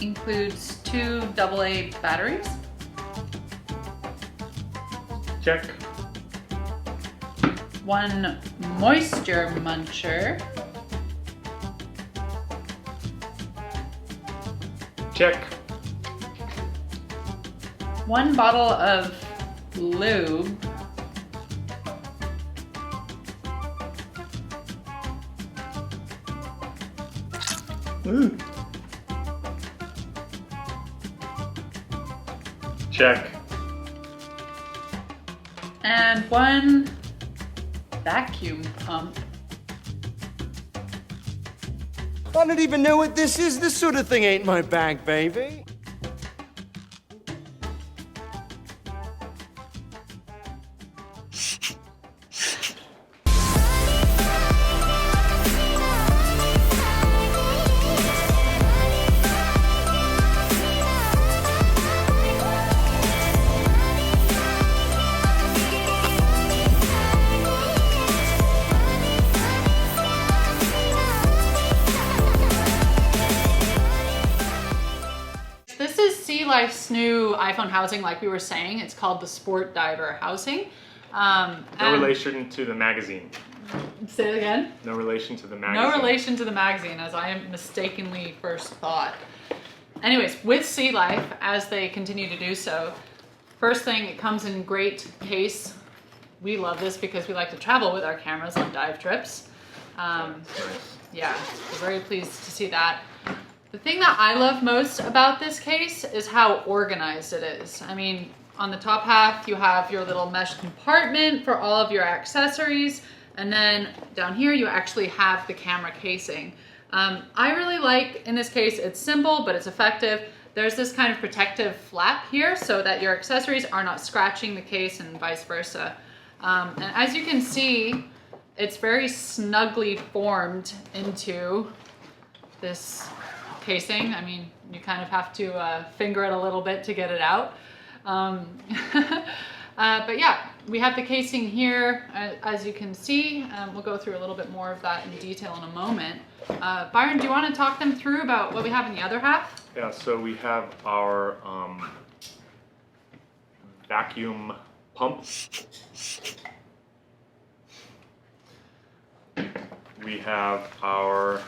includes 2 AA batteries. Check. 1 moisture muncher. Check. 1 bottle of lube. Ooh. Check. And 1 vacuum pump. I don't even know what this is. This sort of thing ain't my bag, baby. This is Sealife's new iPhone housing, like we were saying. It's called the Sportdiver housing. No relation to the magazine. Say it again. No relation to the magazine. No relation to the magazine, as I mistakenly first thought. Anyways, with Sealife, as they continue to do so, first thing, it comes in great case. We love this because we like to travel with our cameras on dive trips. Nice. Yeah, we're very pleased to see that. The thing that I love most about this case is how organized it is. I mean, on the top half, you have your little mesh compartment for all of your accessories. And then down here, you actually have the camera casing. I really like, in this case, it's simple, but it's effective. There's this kind of protective flap here so that your accessories are not scratching the case and vice versa. And as you can see, it's very snugly formed into this casing. I mean, you kind of have to finger it a little bit to get it out. But yeah, we have the casing here, as you can see. We'll go through a little bit more of that in detail in a moment. Byron, do you want to talk them through about what we have in the other half? Yeah, so we have our vacuum pump. We have our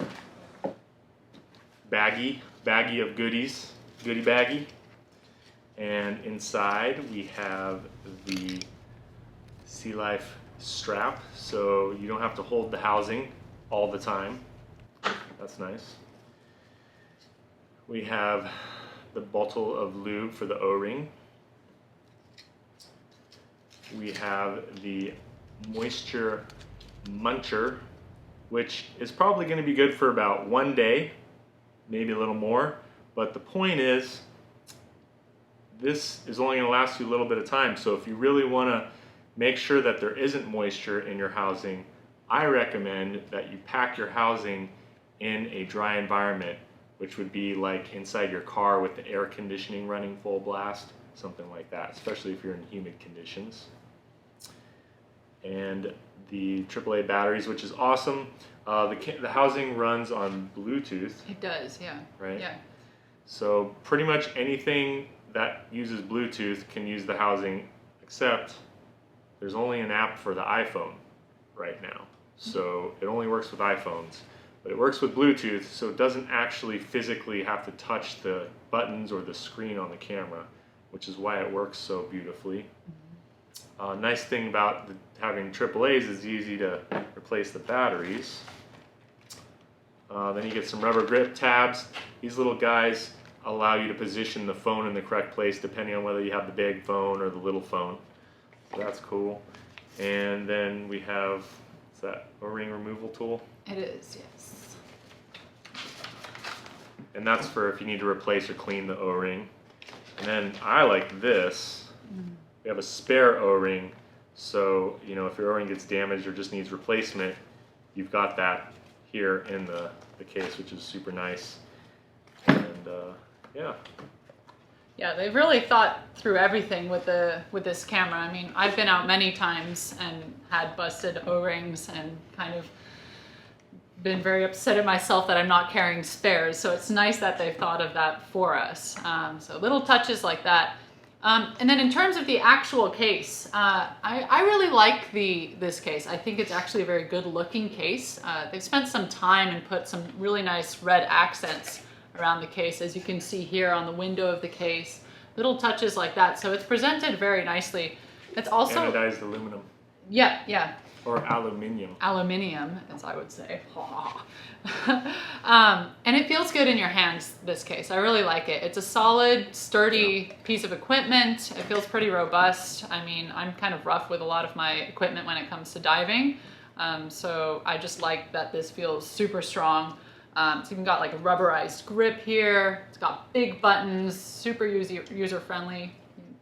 baggie of goodies, goodie baggie. And inside we have the Sealife strap, so you don't have to hold the housing all the time. That's nice. We have the bottle of lube for the O-ring. We have the moisture muncher, which is probably going to be good for about 1 day, maybe a little more. But the point is, this is only going to last you a little bit of time. So if you really want to make sure that there isn't moisture in your housing, I recommend that you pack your housing in a dry environment, which would be like inside your car with the air conditioning running full blast, something like that, especially if you're in humid conditions. And the AAA batteries, which is awesome. The housing runs on Bluetooth. It does, yeah. Right? Yeah. So pretty much anything that uses Bluetooth can use the housing, except there's only an app for the iPhone right now. So it only works with iPhones, but it works with Bluetooth, so it doesn't actually physically have to touch the buttons or the screen on the camera, which is why it works so beautifully. Nice thing about having AAAs is easy to replace the batteries. Then you get some rubber grip tabs. These little guys allow you to position the phone in the correct place depending on whether you have the big phone or the little phone. So that's cool. And then we have, what's that, O-ring removal tool? It is, yes. And that's for if you need to replace or clean the O-ring. And then I like this. We have a spare O-ring, so you know if your O-ring gets damaged or just needs replacement, you've got that here in the case, which is super nice. And yeah. Yeah, they've really thought through everything with this camera. I mean, I've been out many times and had busted O-rings and kind of been very upset at myself that I'm not carrying spares. So it's nice that they've thought of that for us. So little touches like that. And then in terms of the actual case, I really like this case. I think it's actually a very good looking case. They've spent some time and put some really nice red accents around the case, as you can see here on the window of the case. Little touches like that. So it's presented very nicely. It's also anodized aluminum. Yeah, yeah. Or aluminium. Aluminium, as I would say. And it feels good in your hands, this case. I really like it. It's a solid, sturdy piece of equipment. It feels pretty robust. I mean, I'm kind of rough with a lot of my equipment when it comes to diving. So I just like that this feels super strong. It's even got like a rubberized grip here. It's got big buttons, super user-friendly.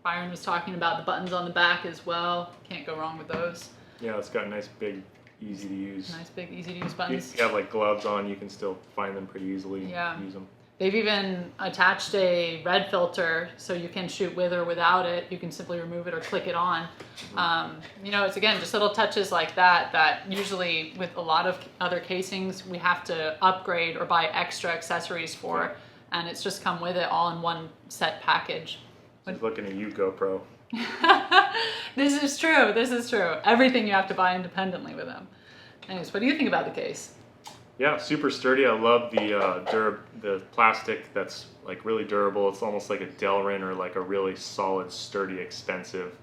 Byron was talking about the buttons on the back as well. Can't go wrong with those. Yeah, it's got nice, big, easy to use. Nice, big, easy to use buttons. If you have like gloves on, you can still find them pretty easily. Yeah. Use them. They've even attached a red filter so you can shoot with or without it. You can simply remove it or click it on. You know, it's again just little touches like that usually with a lot of other casings we have to upgrade or buy extra accessories for, and it's just come with it all in one set package. Just looking at you, GoPro. This is true. This is true. Everything you have to buy independently with them. Anyways, what do you think about the case? Yeah, super sturdy. I love the plastic that's like really durable. It's almost like a Delrin or like a really solid, sturdy, expensive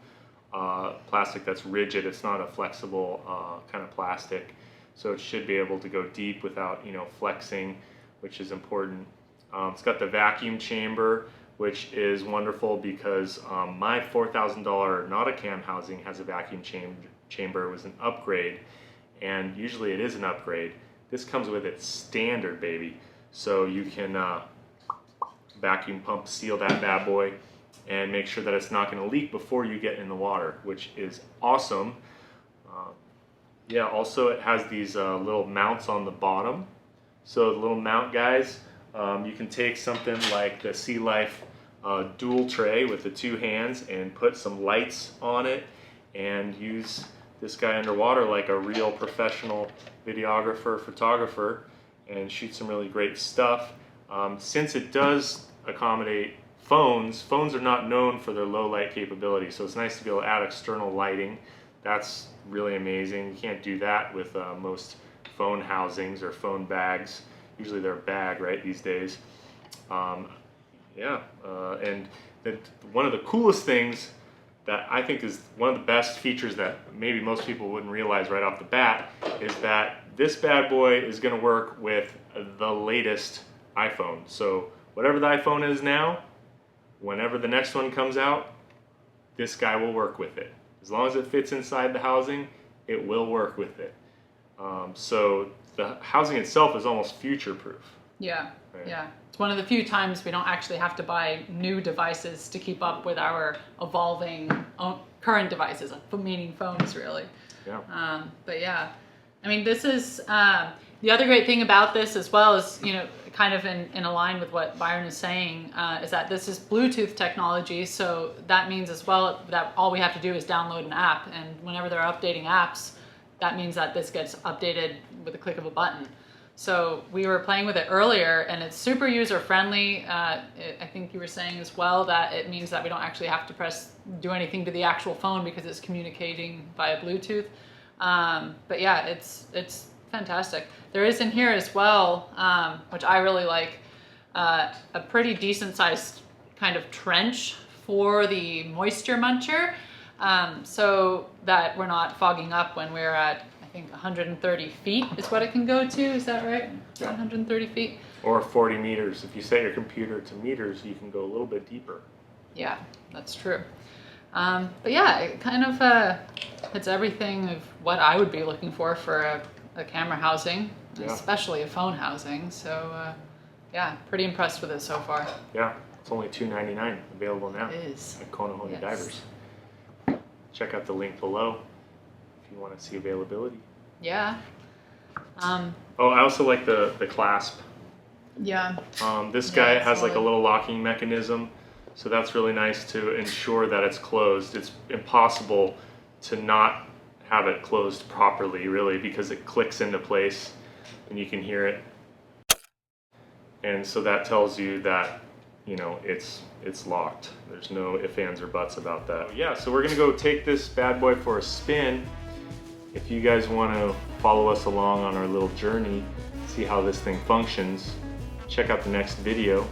plastic that's rigid. It's not a flexible kind of plastic, so it should be able to go deep without, you know, flexing, which is important. It's got the vacuum chamber, which is wonderful because my $4,000 Nauticam housing has a vacuum chamber. It was an upgrade, and usually it is an upgrade. This comes with it standard, baby. So you can vacuum pump seal that bad boy and make sure that it's not going to leak before you get in the water, which is awesome. Yeah, also it has these little mounts on the bottom. So the little mount guys, you can take something like the Sealife dual tray with the two hands and put some lights on it and use this guy underwater like a real professional videographer, photographer, and shoot some really great stuff. Since it does accommodate phones are not known for their low light capability, so it's nice to be able to add external lighting. That's really amazing. You can't do that with most phone housings or phone bags. Usually they're a bag, right, these days. And one of the coolest things that I think is one of the best features that maybe most people wouldn't realize right off the bat is that this bad boy is going to work with the latest iPhone. So whatever the iPhone is now, whenever the next one comes out, this guy will work with it. As long as it fits inside the housing, it will work with it. So the housing itself is almost future-proof. Yeah, right? Yeah. It's one of the few times we don't actually have to buy new devices to keep up with our evolving current devices, meaning phones, really. Yeah. But yeah, I mean, this is the other great thing about this as well is, you know, kind of in line with what Byron is saying, is that this is Bluetooth technology. So that means as well that all we have to do is download an app, and whenever they're updating apps, that means that this gets updated with a click of a button. So we were playing with it earlier, and it's super user-friendly. I think you were saying as well that it means that we don't actually have to do anything to the actual phone because it's communicating via Bluetooth. But yeah, it's fantastic. There is in here as well, which I really like, a pretty decent-sized kind of trench for the moisture muncher, so that we're not fogging up when we're at, I think 130 feet is what it can go to. Is that right? 130 feet? Or 40 meters. If you set your computer to meters, you can go a little bit deeper. Yeah, that's true. But yeah, it kind of it's everything of what I would be looking for a camera housing, especially a phone housing. So yeah, pretty impressed with it so far. Yeah, it's only $2.99 available now. It is. At Kona Freedivers. Check out the link below if you want to see availability. Yeah. Oh, I also like the clasp. Yeah. This guy has solid. like a little locking mechanism, so that's really nice to ensure that it's closed. It's impossible to not have it closed properly, really, because it clicks into place. and you can hear it. And so that tells you that, you know, it's locked. There's no ifs, ands, or buts about that. Yeah, so we're gonna go take this bad boy for a spin. If you guys wanna follow us along on our little journey, see how this thing functions, check out the next video.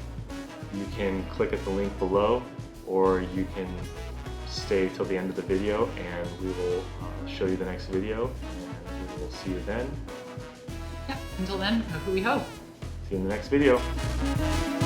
You can click at the link below, or you can stay till the end of the video and we will show you the next video, and we will see you then. Yeah, until then, hoo-hoo-hee-ho. See you in the next video.